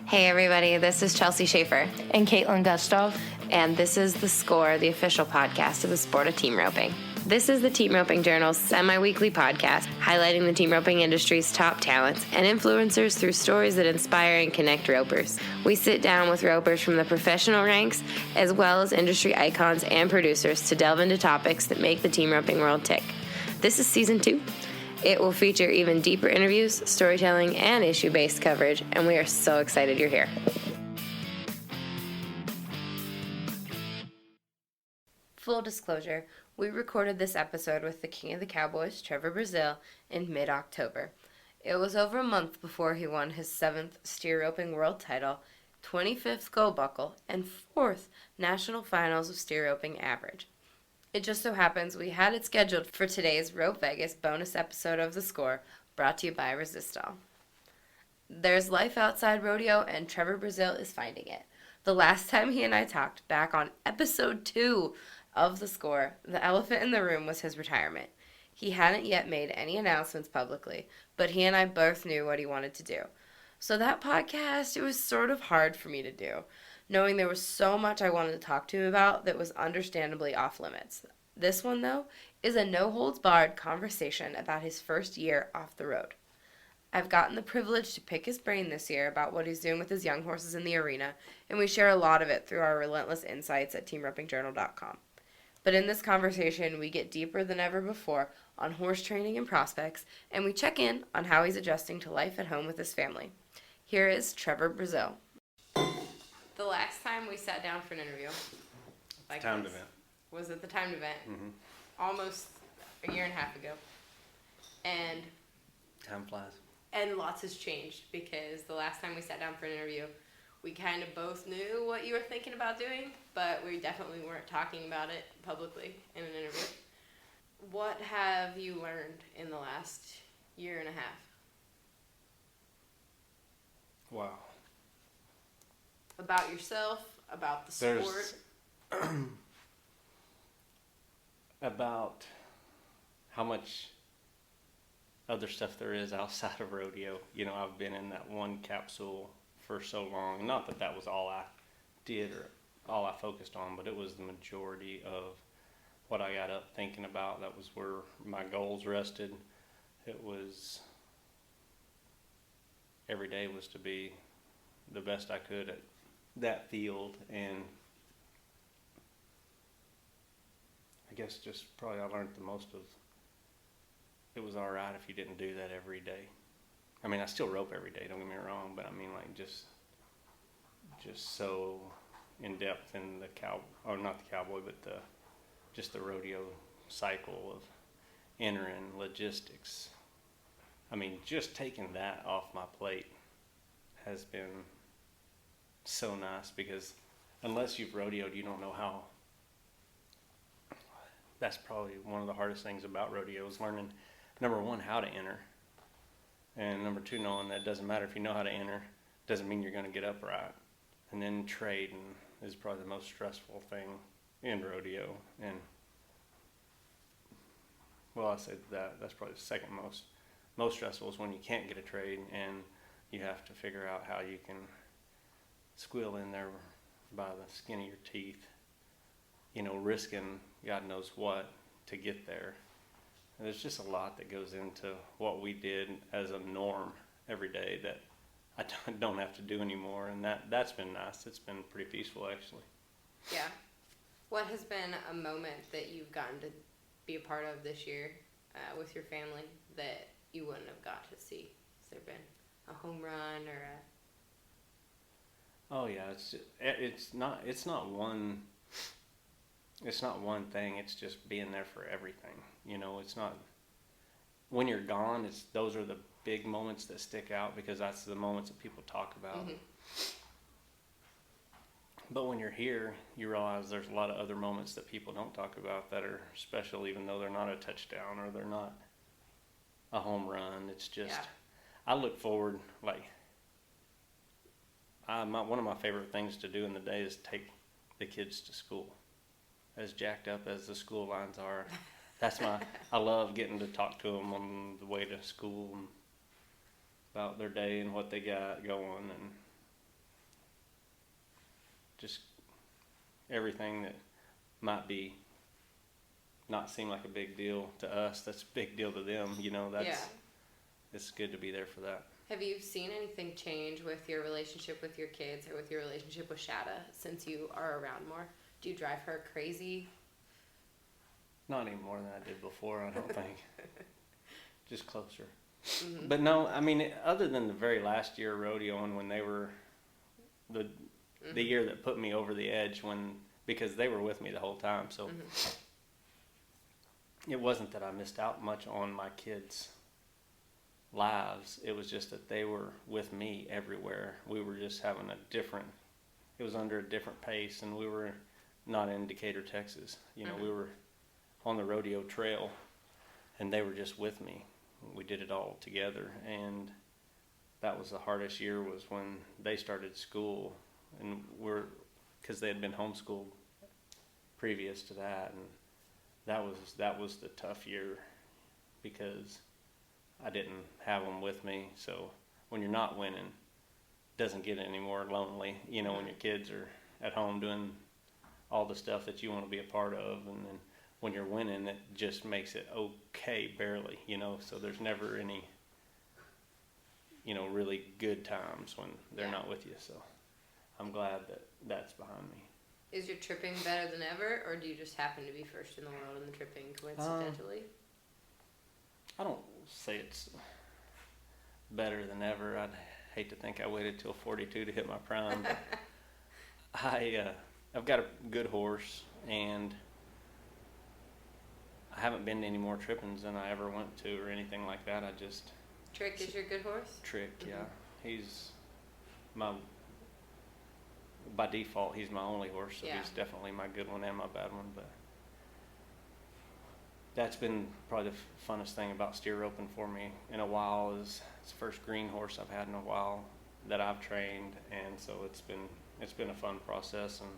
Hey everybody, this is Chelsea Schaefer. And Caitlin Gustov. And this is The Score, the official podcast of the sport of team roping. This is the Team Roping Journal's semi-weekly podcast highlighting the team roping industry's top talents and influencers through stories that inspire and connect ropers. We sit down with ropers from the professional ranks as well as industry icons and producers to delve into topics that make the team roping world tick. This is season 2. It will feature even deeper interviews, storytelling, and issue-based coverage, and we are so excited you're here. Full disclosure, we recorded this episode with the king of the Cowboys, Trevor Brazile, in mid-October. It was over a month before he won his 7th steer roping world title, 25th gold buckle, and 4th national finals of steer roping average. It just so happens we had it scheduled for today's Rope Vegas bonus episode of The Score, brought to you by Resistol. There's life outside rodeo, and Trevor Brazile is finding it. The last time he and I talked, back on episode 2 of The Score, the elephant in the room was his retirement. He hadn't yet made any announcements publicly, but he and I both knew what he wanted to do. So that podcast, it was sort of hard for me to do, knowing there was so much I wanted to talk to him about that was understandably off limits. This one, though, is a no-holds-barred conversation about his first year off the road. I've gotten the privilege to pick his brain this year about what he's doing with his young horses in the arena, and we share a lot of it through our Relentless Insights at teamropingjournal.com. But in this conversation, we get deeper than ever before on horse training and prospects, and we check in on how he's adjusting to life at home with his family. Here is Trevor Brazile. The last time we sat down for an interview, like timed event, was at the timed event, mm-hmm. almost a year and a half ago, and time flies. And lots has changed because the last time we sat down for an interview, we kind of both knew what you were thinking about doing, but we definitely weren't talking about it publicly in an interview. What have you learned in the last year and a half? Wow. About yourself, about the sport? About how much other stuff there is outside of rodeo. You know, I've been in that one capsule for so long. Not that that was all I did or all I focused on, but it was the majority of what I got up thinking about. That was where my goals rested. It was, every day was to be the best I could at that field, and I guess just probably I learned the most of, it was all right if you didn't do that every day. I mean, I still rope every day, don't get me wrong, but I mean, like, just so in depth in the not the cowboy, but just the rodeo cycle of entering logistics. I mean, just taking that off my plate has been so nice, because unless you've rodeoed, you don't know how. That's probably one of the hardest things about rodeo is learning, number one, how to enter, and number two, knowing that it doesn't matter if you know how to enter, doesn't mean you're going to get up right. And then trading is probably the most stressful thing in rodeo, and well, I say that's probably the second most stressful is when you can't get a trade and you have to figure out how you can squeal in there by the skin of your teeth, you know, risking God knows what to get there. And there's just a lot that goes into what we did as a norm every day that I don't have to do anymore, and that's been nice. It's been pretty peaceful, actually. Yeah. What has been a moment that you've gotten to be a part of this year with your family that you wouldn't have got to see? Has there been a home run or a... Oh yeah, it's not one thing. It's just being there for everything. You know, it's not, when you're gone, those are the big moments that stick out, because that's the moments that people talk about. Mm-hmm. But when you're here, you realize there's a lot of other moments that people don't talk about that are special, even though they're not a touchdown or they're not a home run. It's just, yeah. I look forward, like, one of my favorite things to do in the day is take the kids to school. As jacked up as the school lines are, I love getting to talk to them on the way to school and about their day and what they got going, and just everything that might be not seem like a big deal to us, that's a big deal to them. It's good to be there for that. Have you seen anything change with your relationship with your kids or with your relationship with Shada since you are around more? Do you drive her crazy? Not any more than I did before, I don't think. Just closer. Mm-hmm. But no, I mean, other than the very last year rodeoing, when they were the year that put me over the edge, because they were with me the whole time, so it wasn't that I missed out much on my kids' lives. It was just that they were with me everywhere. We were just having it was under a different pace, and we were not in Decatur, Texas. We were on the rodeo trail, and they were just with me. We did it all together, and that was the hardest year, was when they started school, and because they had been homeschooled previous to that, and that was the tough year, because I didn't have them with me. So when you're not winning, it doesn't get any more lonely, when your kids are at home doing all the stuff that you want to be a part of, and then when you're winning, it just makes it okay, barely, so there's never any, really good times when they're not with you. So I'm glad that that's behind me. Is your tripping better than ever, or do you just happen to be first in the world in the tripping coincidentally? I don't say it's better than ever. I'd hate to think I waited till 42 to hit my prime, but I've got a good horse, and I haven't been to any more trippings than I ever went to or anything like that. Trick is your good horse? Trick, yeah. He's by default, he's my only horse, so he's definitely my good one and my bad one. But that's been probably the funnest thing about steer roping for me in a while. It's the first green horse I've had in a while that I've trained, and so it's been a fun process, and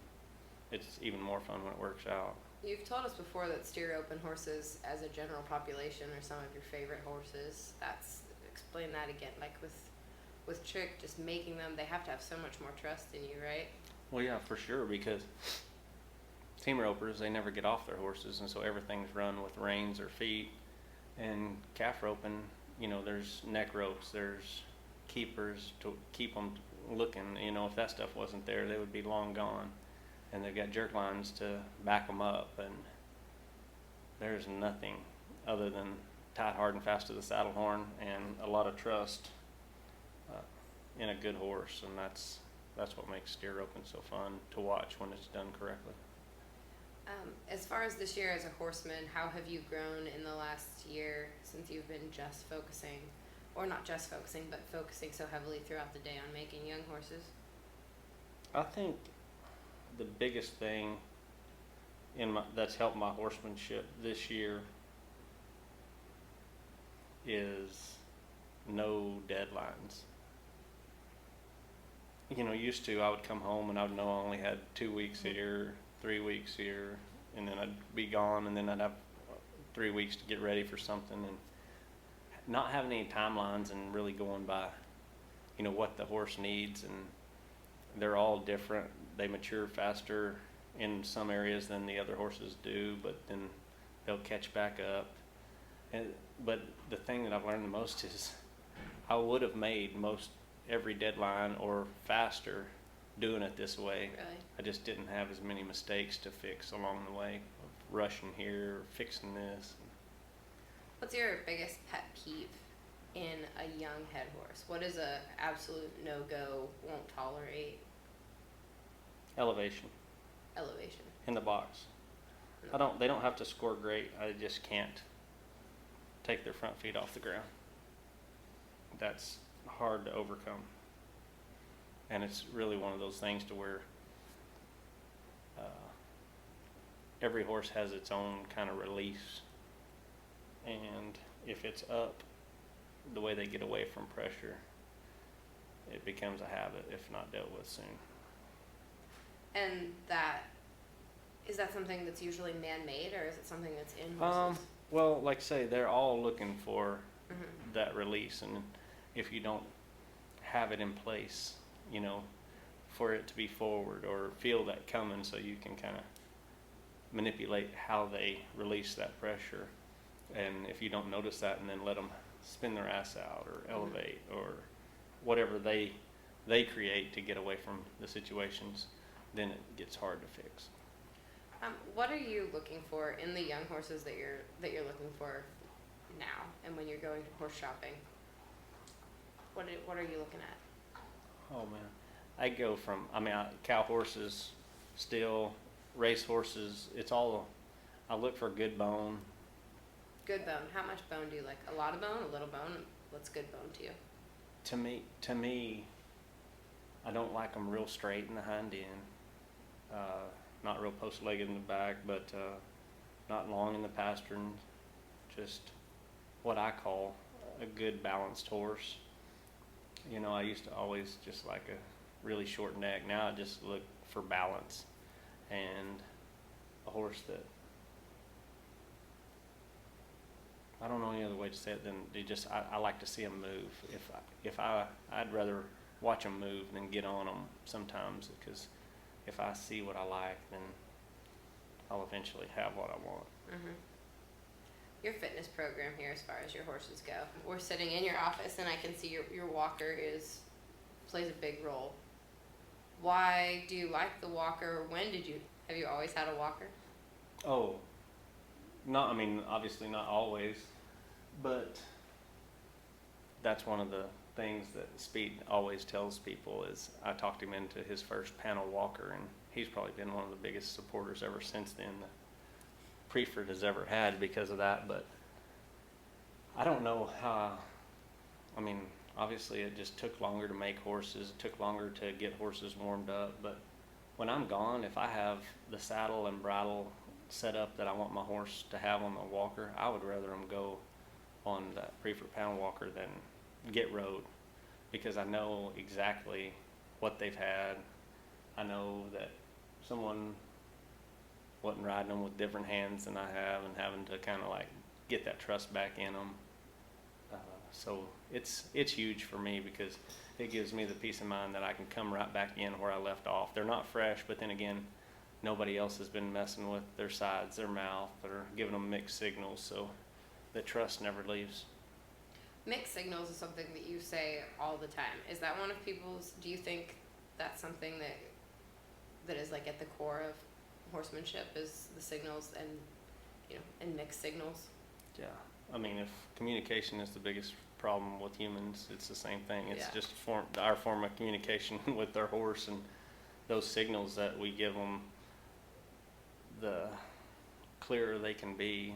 it's even more fun when it works out. You've told us before that steer open horses as a general population are some of your favorite horses. Explain that again, like with Trick, just making them, they have to have so much more trust in you, right? Well, yeah, for sure, because team ropers, they never get off their horses, and so everything's run with reins or feet. And calf roping, there's neck ropes, there's keepers to keep them looking. If that stuff wasn't there, they would be long gone. And they've got jerk lines to back them up, and there's nothing other than tied hard and fast to the saddle horn and a lot of trust in a good horse, and that's what makes steer roping so fun to watch when it's done correctly. As far as this year as a horseman, how have you grown in the last year since you've been just focusing, or not just focusing, but focusing so heavily throughout the day on making young horses? I think the biggest thing that's helped my horsemanship this year is no deadlines. Used to, I would come home and I would know I only had 2 weeks here, 3 weeks here, and then I'd be gone, and then I'd have 3 weeks to get ready for something, and not having any timelines and really going by, what the horse needs. And they're all different. They mature faster in some areas than the other horses do, but then they'll catch back up. But the thing that I've learned the most is I would have made every deadline or faster doing it this way. Really? I just didn't have as many mistakes to fix along the way, of rushing here, fixing this. What's your biggest pet peeve in a young head horse? What is a absolute no-go, won't tolerate? Elevation in the box. They don't have to score great. I just can't take their front feet off the ground. That's hard to overcome, and it's really one of those things to where every horse has its own kind of release, and if it's up, the way they get away from pressure, it becomes a habit if not dealt with soon. And is that something that's usually man-made, or is it something that's in horses? Well, like I say, they're all looking for that release, and if you don't have it in place, for it to be forward or feel that coming, so you can kind of manipulate how they release that pressure. And if you don't notice that and then let them spin their ass out or elevate or whatever they create to get away from the situations, then it gets hard to fix. What are you looking for in the young horses that you're looking for now, and when you're going horse shopping? What are you looking at? Oh man, I go from cow horses, still race horses. It's all, I look for good bone. Good bone. How much bone do you like? A lot of bone, a little bone? What's good bone to you? To me, I don't like them real straight in the hind end. Not real post-legged in the back, but not long in the pastern. Just what I call a good balanced horse. You know, I used to always just like a really short neck. Now I just look for balance and a horse that, I don't know any other way to say it than I like to see them move. I'd rather watch them move than get on them sometimes, because if I see what I like, then I'll eventually have what I want. Mm-hmm. Your fitness program here, as far as your horses go, we're sitting in your office and I can see your walker plays a big role. Why do you like the walker? Have you always had a walker? Oh, obviously not always, but that's one of the things that Speed always tells people is I talked him into his first panel walker, and he's probably been one of the biggest supporters ever since then that Preford has ever had because of that. But I don't know how, obviously it just took longer to make horses, it took longer to get horses warmed up, but when I'm gone, if I have the saddle and bridle set up that I want my horse to have on the walker, I would rather him go on that Preford panel walker than get rode, because I know exactly what they've had. I know that someone wasn't riding them with different hands than I have, and having to kind of like get that trust back in them. So it's huge for me, because it gives me the peace of mind that I can come right back in where I left off. They're not fresh, but then again, nobody else has been messing with their sides, their mouth, or giving them mixed signals, so the trust never leaves. Mixed signals is something that you say all the time. Is that one of people's, do you think that's something that is like at the core of horsemanship, is the signals and mixed signals? Yeah. If communication is the biggest problem with humans, it's the same thing. It's just our form of communication with our horse, and those signals that we give them, the clearer they can be.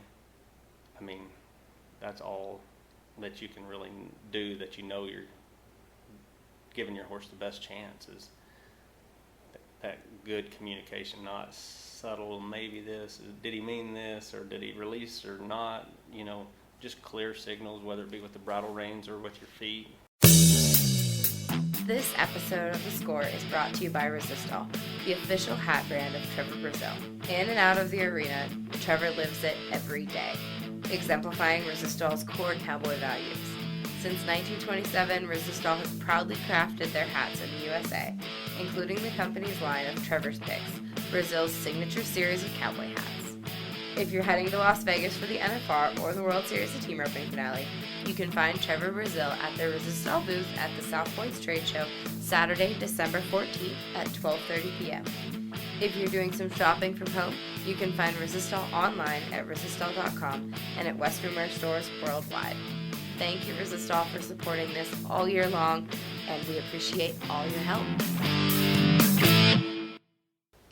That's all that you can really do, that you're giving your horse the best chance, is that good communication, not subtle, maybe this, did he mean this, or did he release or not, just clear signals, whether it be with the bridle reins or with your feet. This episode of The Score is brought to you by Resistol, the official hat brand of Trevor Brazile. In and out of the arena, Trevor lives it every day, exemplifying Resistol's core cowboy values. Since 1927, Resistol has proudly crafted their hats in the USA, including the company's line of Trevor's Picks, Brazile's signature series of cowboy hats. If you're heading to Las Vegas for the NFR or the World Series of Team Roping finale, you can find Trevor Brazile at their Resistol booth at the South Points Trade Show Saturday, December 14th at 12:30 p.m. If you're doing some shopping from home, you can find Resistol online at resistol.com and at Western Wear stores worldwide. Thank you, Resistol, for supporting this all year long, and we appreciate all your help.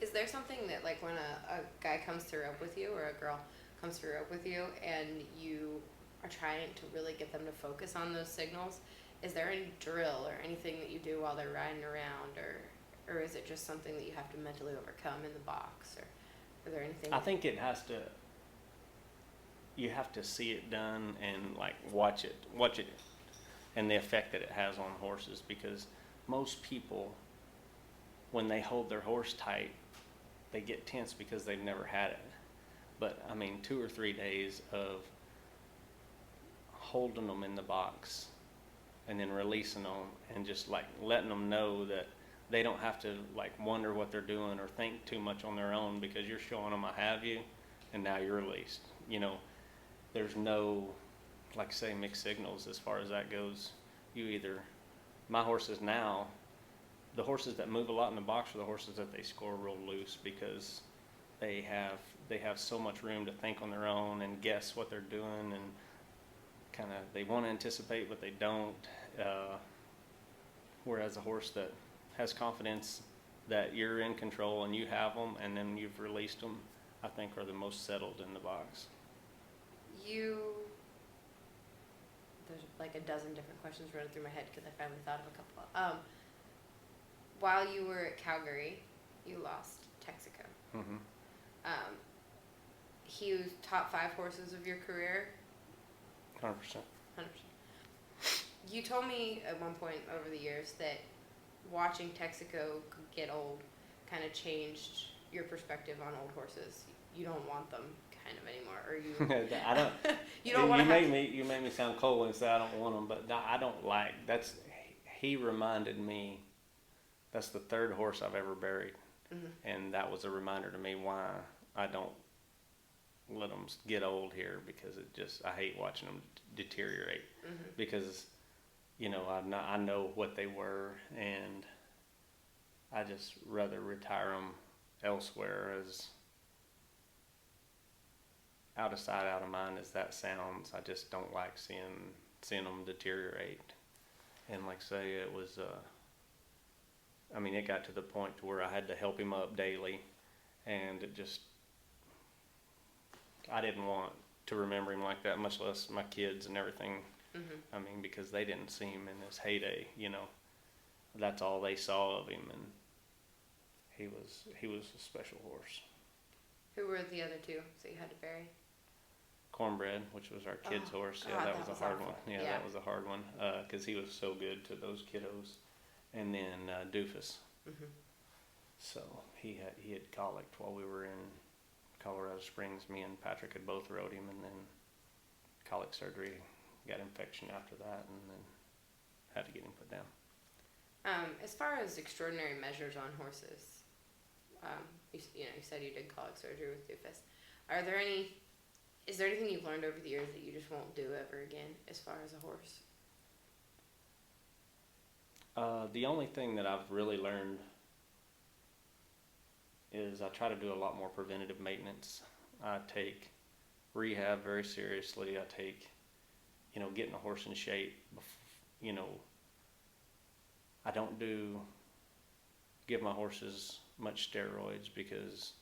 Is there something that, like, when a guy comes to rope with you, or a girl comes to rope with you, and you are trying to really get them to focus on those signals, is there any drill or anything that you do while they're riding around, or is it just something that you have to mentally overcome in the box, or are there anything? I think you have to see it done and like watch it, and the effect that it has on horses, because most people, when they hold their horse tight, they get tense because they've never had it. But 2 or 3 days of holding them in the box and then releasing them and just like letting them know that they don't have to like wonder what they're doing or think too much on their own, because you're showing them I have you, and now you're released. You know, there's no, like say, mixed signals as far as that goes. You either, my horses now, the horses that move a lot in the box are the horses that they score real loose, because they have so much room to think on their own and guess what they're doing, and kind of they want to anticipate but they don't. Whereas a horse that has confidence that you're in control and you have them and then you've released them, I think are the most settled in the box. There's like a dozen different questions running through my head because I finally thought of a couple. While you were at Calgary, you lost Texaco. Mm-hmm. He was top 5 horses of your career. 100%. 100%. You told me at one point over the years that watching Texaco get old kind of changed your perspective on old horses. You don't want them kind of anymore, or you? I don't. You don't want to. You made me sound cold when you said I don't want them, but no, I don't like. That's. He reminded me. That's the 3rd horse I've ever buried, and that was a reminder to me why I don't let them get old here, because it just, I hate watching them deteriorate, because, you know, I know what they were, and I just rather retire them elsewhere, as out of sight, out of mind as that sounds. I just don't like seeing them deteriorate. And like I say, it was, I mean, it got to the point to where I had to help him up daily, and it just, I didn't want to remember him like that, much less my kids and everything. I mean, because they didn't see him in his heyday, you know. That's all they saw of him, and he was a special horse. Who were the other 2 that you had to bury? Cornbread, which was our kid's horse. Yeah, that was a hard one. Yeah, that was a hard one, because he was so good to those kiddos. And then Doofus. So he had colicked while we were in Colorado Springs. Me and Patrick had both rode him, and then colic surgery, got infection after that, and then had to get him put down. As far as extraordinary measures on horses, you said you did colic surgery with Doofus. Is there anything you've learned over the years that you just won't do ever again as far as a horse? The only thing that I've really learned is I try to do a lot more preventative maintenance. I take rehab very seriously. I take, you know, getting a horse in shape. You know, I don't give my horses much steroids, because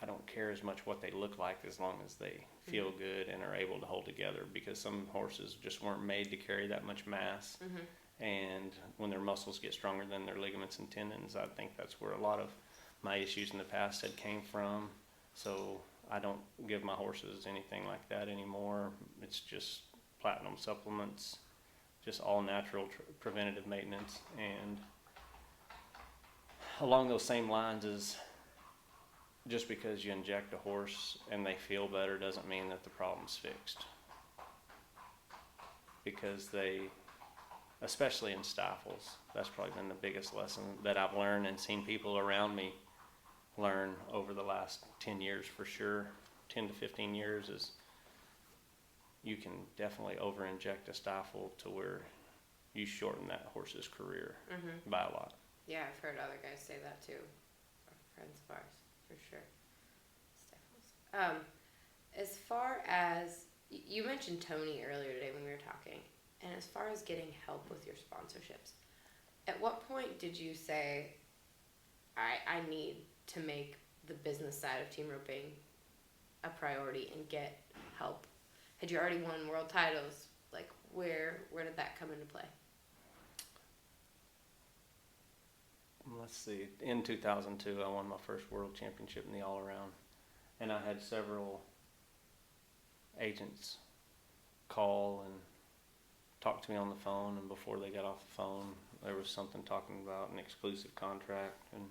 I don't care as much what they look like as long as they feel good and are able to hold together, because some horses just weren't made to carry that much mass. And when their muscles get stronger than their ligaments and tendons, I think that's where a lot of my issues in the past had came from. So I don't give my horses anything like that anymore. It's just platinum supplements, just all natural preventative maintenance. And along those same lines is, just because you inject a horse and they feel better doesn't mean that the problem's fixed. Because especially in stifles, that's probably been the biggest lesson that I've learned and seen people around me learn over the last 10 years for sure, 10 to 15 years, is you can definitely over-inject a stifle to where you shorten that horse's career by a lot. Yeah, I've heard other guys say that too, friends of ours. For sure. As far as, you mentioned Tony earlier today when we were talking, and as far as getting help with your sponsorships, at what point did you say, I need to make the business side of team roping a priority and get help? Had you already won world titles? Like, where did that come into play? Let's see, in 2002 I won my first world championship in the all-around, and I had several agents call and talk to me on the phone, and before they got off the phone there was something talking about an exclusive contract, and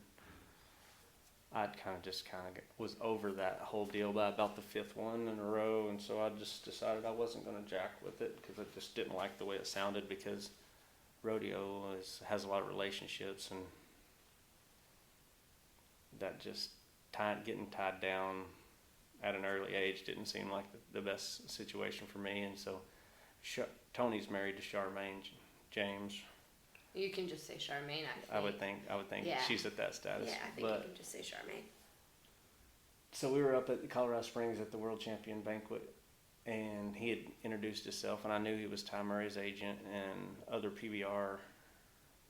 I'd was over that whole deal by about the 5th one in a row, and so I just decided I wasn't going to jack with it, because I just didn't like the way it sounded, because rodeo has a lot of relationships, and that just getting tied down at an early age didn't seem like the best situation for me. And so Tony's married to Charmaine James. You can just say Charmaine, I think. I would think Yeah. she's at that status. Yeah, I think you can just say Charmaine. So we were up at Colorado Springs at the World Champion Banquet, and he had introduced himself, and I knew he was Ty Murray's agent and other PBR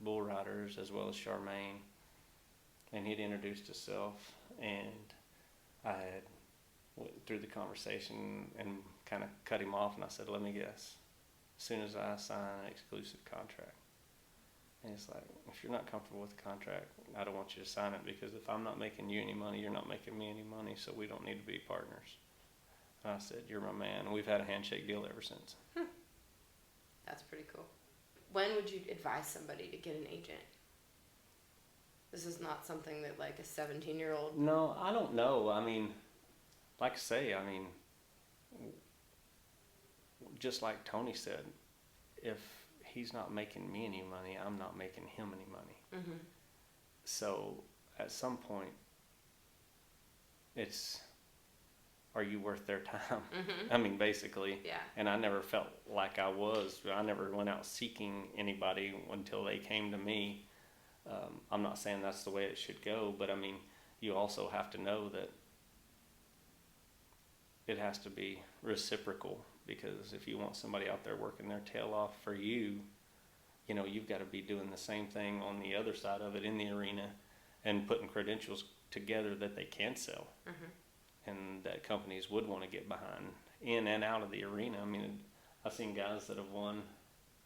bull riders as well as Charmaine. And he had introduced himself, and I had went through the conversation and kind of cut him off, and I said, let me guess, as soon as I sign an exclusive contract. And it's like, if you're not comfortable with the contract, I don't want you to sign it, because if I'm not making you any money, you're not making me any money, so we don't need to be partners. And I said, you're my man, and we've had a handshake deal ever since. That's pretty cool. When would you advise somebody to get an agent? This is not something that like a 17-year-old... No, I don't know. I mean, like I say, just like Tony said, if he's not making me any money, I'm not making him any money. Mm-hmm. So at some point, are you worth their time? Mm-hmm. I mean, basically. Yeah. And I never felt like I was. I never went out seeking anybody until they came to me. I'm not saying that's the way it should go, but I mean, you also have to know that it has to be reciprocal, because if you want somebody out there working their tail off for you, you've got to be doing the same thing on the other side of it in the arena and putting credentials together that they can sell. Mm-hmm. And that companies would want to get behind in and out of the arena. I mean, I've seen guys that have won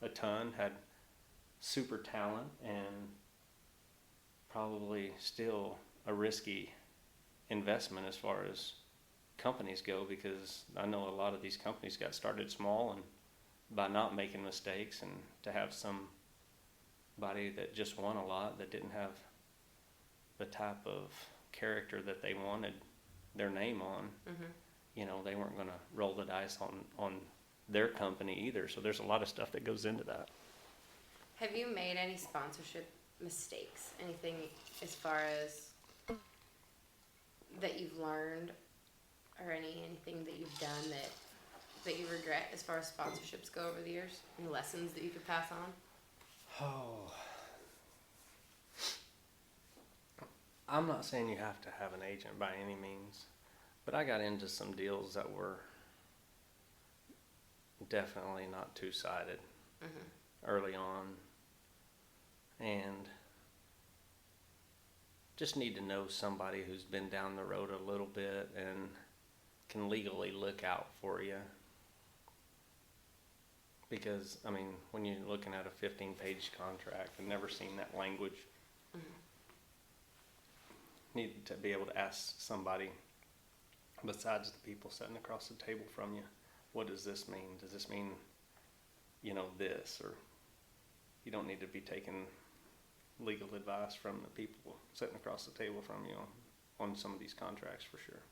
a ton, had super talent, and probably still a risky investment as far as companies go, because I know a lot of these companies got started small and by not making mistakes, and to have somebody that just won a lot that didn't have the type of character that they wanted their name on, mm-hmm. They weren't going to roll the dice on their company either. So there's a lot of stuff that goes into that. Have you made any sponsorship mistakes? Anything as far as that you've learned, or anything that you've done that you regret as far as sponsorships go over the years? Any lessons that you could pass on? Oh, I'm not saying you have to have an agent by any means, but I got into some deals that were definitely not two-sided mm-hmm. early on, and just need to know somebody who's been down the road a little bit and can legally look out for you. Because, I mean, when you're looking at a 15-page contract and never seen that language, mm-hmm. need to be able to ask somebody besides the people sitting across the table from you, what does this mean? Does this mean, this? Or you don't need to be taking legal advice from the people sitting across the table from you on some of these contracts, for sure.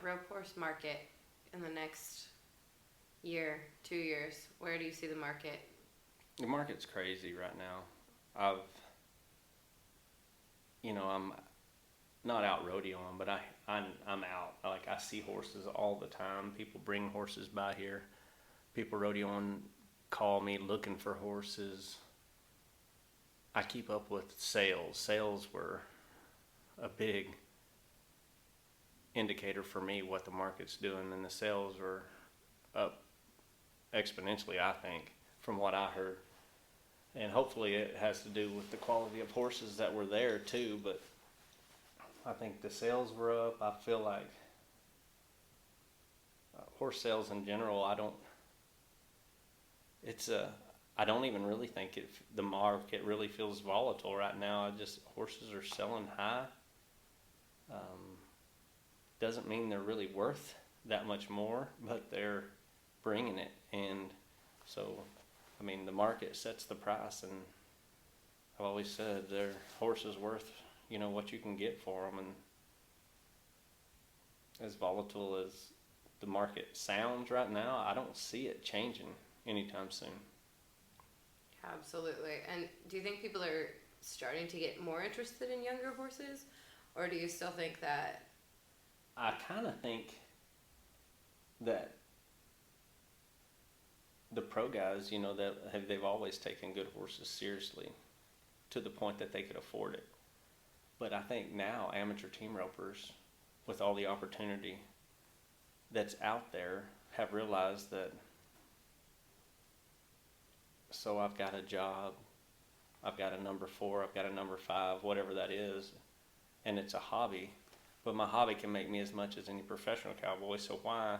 Rope horse market in the next year, 2 years, where do you see the market? The market's crazy right now. I'm not out rodeoing, but I'm out. Like, I see horses all the time. People bring horses by here. People rodeoing call me looking for horses. I keep up with sales. Sales were a big indicator for me what the market's doing, and the sales were up exponentially, I think, from what I heard. And hopefully it has to do with the quality of horses that were there too, but I think the sales were up. I feel like horse sales in general, I don't even really think the market really feels volatile right now. Horses are selling high. Doesn't mean they're really worth that much more, but they're bringing it. And so, I mean, the market sets the price, and I've always said their horse is worth, what you can get for them. And as volatile as the market sounds right now, I don't see it changing anytime soon. Absolutely. And do you think people are starting to get more interested in younger horses? Or do you still think that... I kind of think that the pro guys, they've always taken good horses seriously to the point that they could afford it. But I think now amateur team ropers, with all the opportunity that's out there, have realized that, so I've got a job, I've got a number 4, I've got a number 5, whatever that is, and it's a hobby. But my hobby can make me as much as any professional cowboy, so why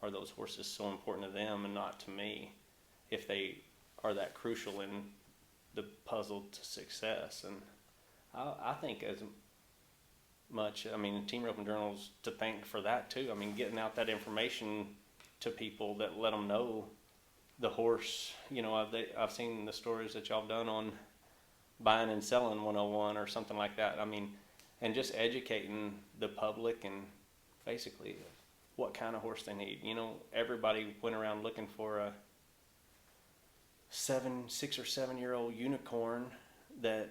are those horses so important to them and not to me if they are that crucial in the puzzle to success? And I think as much, Team Roping Journal's to thank for that too. Getting out that information to people that let them know the horse. I've seen the stories that y'all have done on buying and selling 101 or something like that. And just educating the public and basically what kind of horse they need. Everybody went around looking for a 6 or 7 year old unicorn that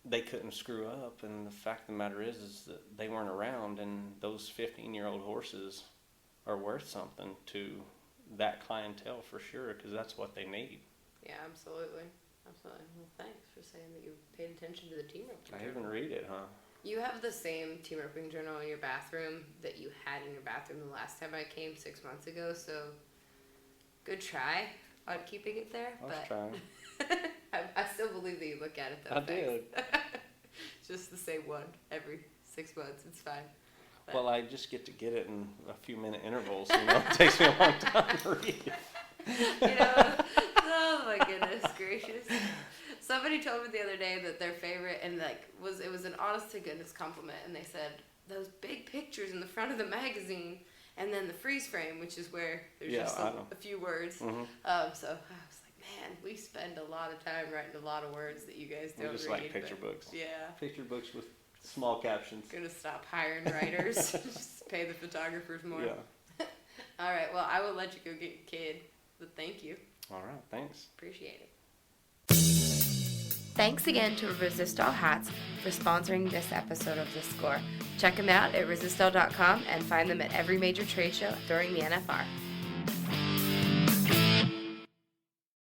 they couldn't screw up, and the fact of the matter is that they weren't around, and those 15-year-old horses are worth something to that clientele for sure, because that's what they need. Yeah, absolutely. Well, thanks for saying that you paid attention to the Team Roping Journal. I even read it, huh? You have the same Team Roping Journal in your bathroom that you had in your bathroom the last time I came 6 months ago, so good try on keeping it there. I was trying. I still believe that you look at it, though. I did. Just the same one every 6 months. It's fine. But well, I just get it in a few minute intervals. It takes me a long time to read. Oh my goodness gracious. Somebody told me the other day that their favorite, and it was an honest to goodness compliment, and they said those big pictures in the front of the magazine, and then the freeze frame, which is where there's just a few words. Mm-hmm. So I was like, man, we spend a lot of time writing a lot of words that you guys don't read. We just like picture books. Yeah. Picture books with small captions. Gonna stop hiring writers. Just pay the photographers more. Yeah. All right. Well, I will let you go get your kid. But thank you. All right. Thanks. Appreciate it. Thanks again to Resistol Hats for sponsoring this episode of The Score. Check them out at resistol.com and find them at every major trade show during the NFR.